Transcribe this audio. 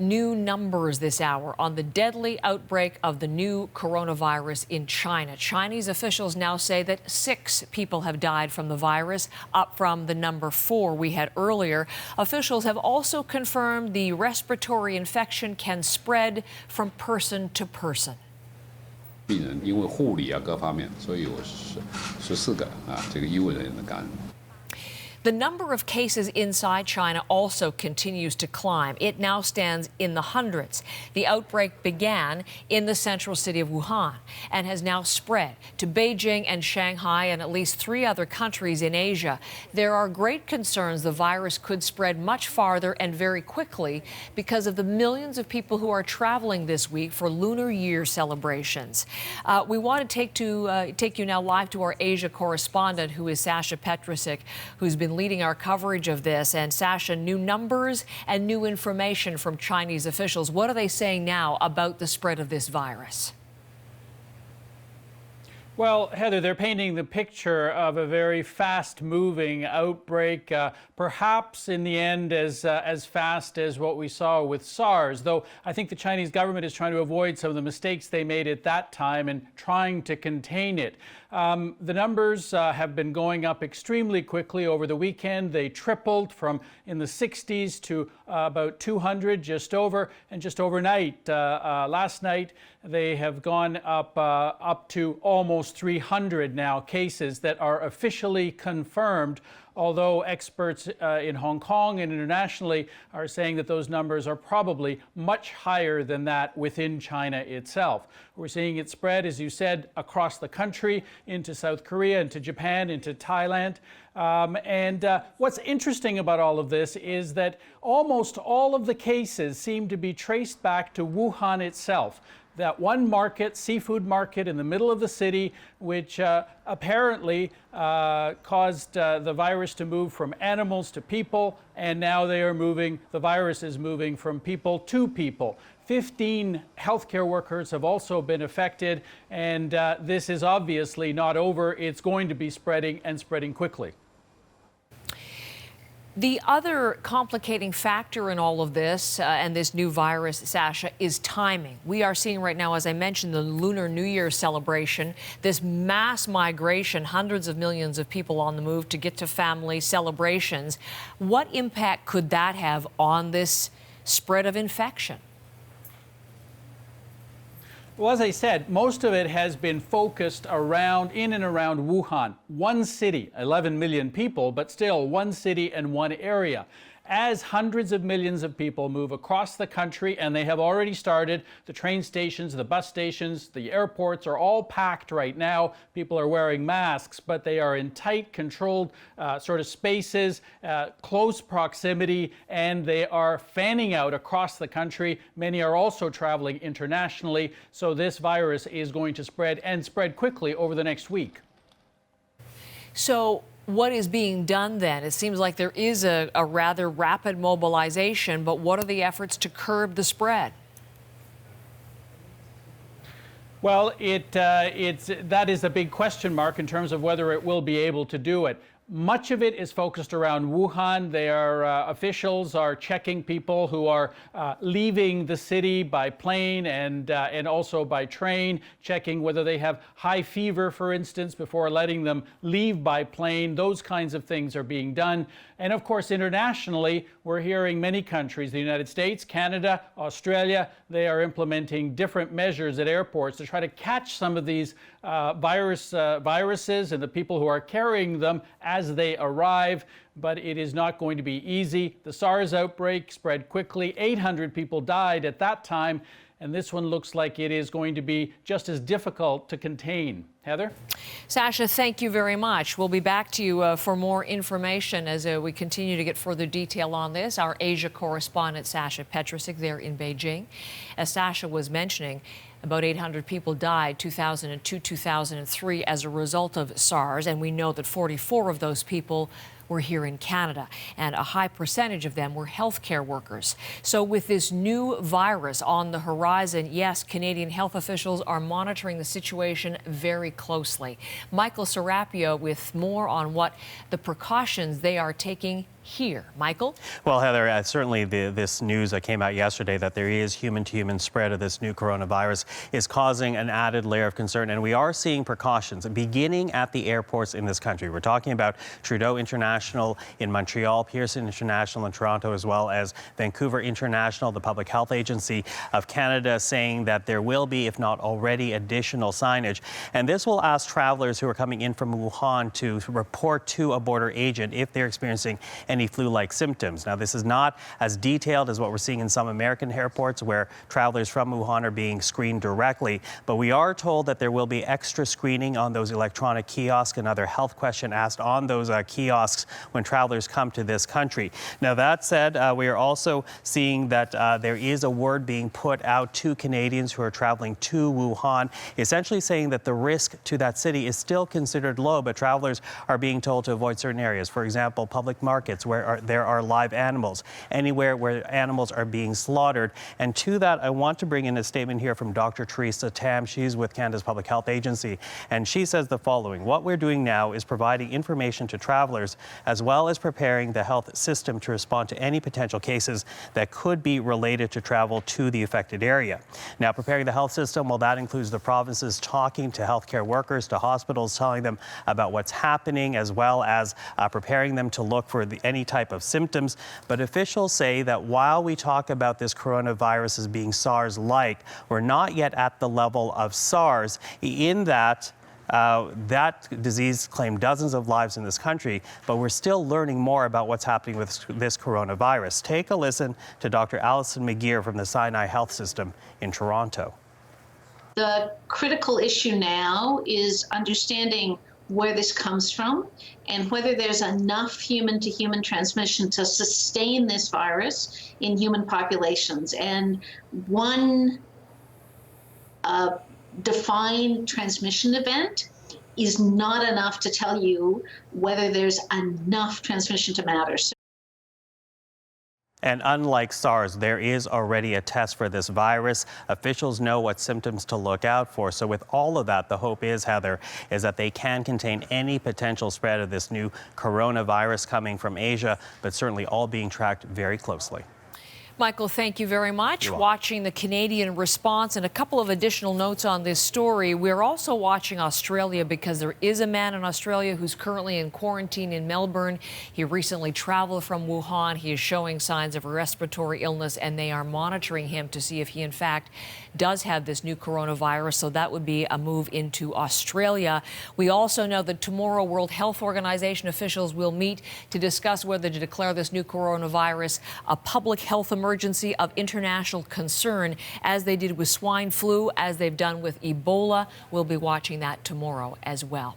new numbers this hour on the deadly outbreak of the new coronavirus in China. Chinese officials now say that 6 people have died from the virus, up from the number 4 we had earlier. Officials have also confirmed the respiratory infection can spread from person to person. 病人因为护理各方面，所以有14个这个医务人员的感染。 The number of cases inside China also continues to climb. It now stands in the hundreds. The outbreak began in the central city of Wuhan and has now spread to Beijing and Shanghai and at least 3 other countries in Asia. There are great concerns the virus could spread much farther and very quickly because of the millions of people who are traveling this week for Lunar Year celebrations. We want to take you now live to our Asia correspondent, who is Sasha Petrusik, who's been leading our coverage of this. And Sasha, new numbers and new information from Chinese officials. What are they saying now about the spread of this virus? Well, Heather, they're painting the picture of a very fast-moving outbreak, perhaps in the end as fast as what we saw with SARS, though I think the Chinese government is trying to avoid some of the mistakes they made at that time and trying to contain it. The numbers have been going up extremely quickly over the weekend. They tripled from in the 60s to about 200 just overnight. Last night, they have gone up to almost 300 now cases that are officially confirmed, although experts in Hong Kong and internationally are saying that those numbers are probably much higher than that within China itself. We're seeing it spread, as you said, across the country, into South Korea, into Japan, into Thailand. What's interesting about all of this is that almost all of the cases seem to be traced back to Wuhan itself. That one market, seafood market in the middle of the city, which apparently caused the virus to move from animals to people, and now the virus is moving from people to people. 15 healthcare workers have also been affected, and this is obviously not over. It's going to be spreading and spreading quickly. The other complicating factor in all of this and this new virus, Sasha, is timing. We are seeing right now, as I mentioned, the Lunar New Year celebration, this mass migration, hundreds of millions of people on the move to get to family celebrations. What impact could that have on this spread of infection? Well, as I said, most of it has been focused in and around Wuhan. One city, 11 million people, but still one city and one area. As hundreds of millions of people move across the country, and they have already started, the train stations, the bus stations, the airports are all packed right now. People are wearing masks, but they are in tight, controlled sort of spaces, close proximity, and they are fanning out across the country. Many are also traveling internationally, so this virus is going to spread and spread quickly over the next week. So what is being done then? It seems like there is a rather rapid mobilization, but what are the efforts to curb the spread? Well, that is a big question mark in terms of whether it will be able to do it. Much of it is focused around Wuhan. Officials are checking people who are leaving the city by plane and also by train, checking whether they have high fever, for instance, before letting them leave by plane. Those kinds of things are being done. And of course, internationally, we're hearing many countries, the United States, Canada, Australia, they are implementing different measures at airports to try to catch some of these viruses and the people who are carrying them as they arrive. But it is not going to be easy. The SARS outbreak spread quickly. 800 people died at that time. And this one looks like it is going to be just as difficult to contain. Heather? Sasha, thank you very much. We'll be back to you for more information as we continue to get further detail on this. Our Asia correspondent, Sasha Petrusik, there in Beijing. As Sasha was mentioning, about 800 people died 2002, 2003 as a result of SARS, and we know that 44 of those people were here in Canada, and a high percentage of them were healthcare workers. So with this new virus on the horizon, yes, Canadian health officials are monitoring the situation very closely. Michael Serapio with more on what the precautions they are taking here. Michael? Well, Heather, certainly this news that came out yesterday that there is human-to-human spread of this new coronavirus is causing an added layer of concern, and we are seeing precautions beginning at the airports in this country. We're talking about Trudeau International in Montreal, Pearson International in Toronto, as well as Vancouver International, the Public Health Agency of Canada, saying that there will be, if not already, additional signage. And this will ask travelers who are coming in from Wuhan to report to a border agent if they're experiencing any flu-like symptoms. Now, this is not as detailed as what we're seeing in some American airports where travelers from Wuhan are being screened directly, but we are told that there will be extra screening on those electronic kiosks and other health questions asked on those kiosks when travelers come to this country. Now, that said, we are also seeing that there is a word being put out to Canadians who are traveling to Wuhan, essentially saying that the risk to that city is still considered low, but travelers are being told to avoid certain areas. For example, public markets where there are live animals, anywhere where animals are being slaughtered. And to that, I want to bring in a statement here from Dr. Teresa Tam. She's with Canada's Public Health Agency, and she says the following: what we're doing now is providing information to travelers as well as preparing the health system to respond to any potential cases that could be related to travel to the affected area. Now, preparing the health system, well, that includes the provinces talking to healthcare workers, to hospitals, telling them about what's happening, as well as preparing them to look for any type of symptoms. But officials say that while we talk about this coronavirus as being SARS-like, we're not yet at the level of SARS, in that that disease claimed dozens of lives in this country, but we're still learning more about what's happening with this coronavirus. Take a listen to Dr. Alison McGeer from the Sinai Health System in Toronto. The critical issue now is understanding where this comes from and whether there's enough human-to-human transmission to sustain this virus in human populations. And one defined transmission event is not enough to tell you whether there's enough transmission to matter. And unlike SARS, there is already a test for this virus. Officials know what symptoms to look out for. So with all of that, the hope is, Heather, is that they can contain any potential spread of this new coronavirus coming from Asia, but certainly all being tracked very closely. Michael, thank you very much. Watching the Canadian response and a couple of additional notes on this story. We're also watching Australia because there is a man in Australia who's currently in quarantine in Melbourne. He recently traveled from Wuhan. He is showing signs of respiratory illness, and they are monitoring him to see if he, in fact, does have this new coronavirus. So that would be a move into Australia. We also know that tomorrow World Health Organization officials will meet to discuss whether to declare this new coronavirus a public health emergency of international concern, as they did with swine flu, as they've done with Ebola. We'll be watching that tomorrow as well.